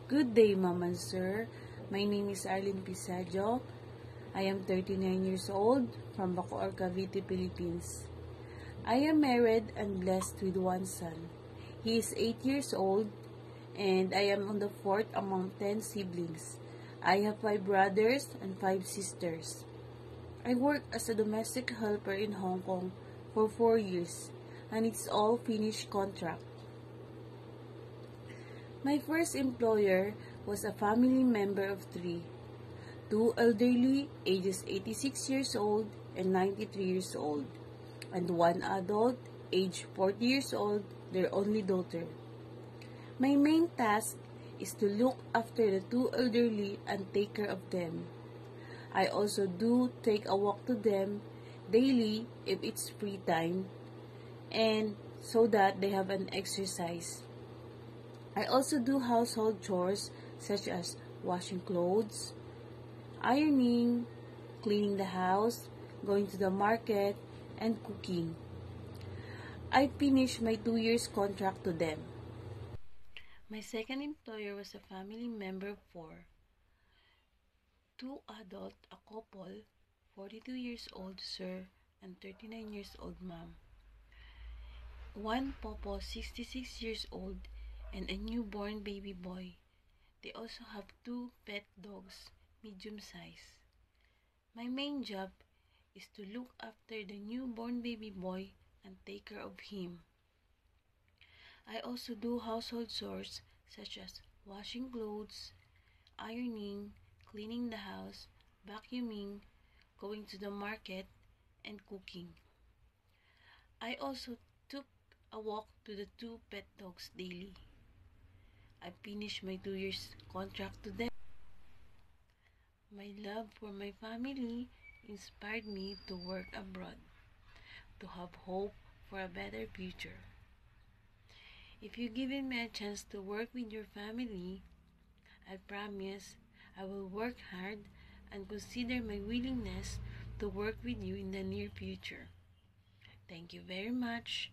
Good day, Ma'am and Sir. My name is Arlene Pisadio. I am 39 years old from Bacoor, Cavite, Philippines. I am married and blessed with one son. He is 8 years old and I am on the fourth among 10 siblings. I have 5 brothers and 5 sisters. I worked as a domestic helper in Hong Kong for 4 years and it's all finished contract. My first employer was a family member of 3, 2 elderly, ages 86 years old and 93 years old, and 1 adult, age 40 years old, their only daughter. My main task is to look after the 2 elderly and take care of them. I also do take a walk to them daily if it's free time, and so that they have an exercise. I also do household chores such as washing clothes, ironing, cleaning the house, going to the market, and cooking. I finished my 2 years contract to them. My second employer was a family member of 4, 2 adult, a couple, 42 years old sir and 39 years old ma'am. 1 popo, 66 years old, and a newborn baby boy. They also have 2 pet dogs, medium size. My main job is to look after the newborn baby boy and take care of him. I also do household chores such as washing clothes, ironing, cleaning the house, vacuuming, going to the market, and cooking. I also took a walk to the 2 pet dogs daily. I finished my 2 years contract to them. My love for my family inspired me to work abroad, to have hope for a better future. If you given me a chance to work with your family, I promise I will work hard and consider my willingness to work with you in the near future. Thank you very much.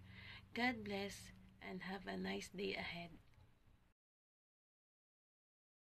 God bless and have a nice day ahead.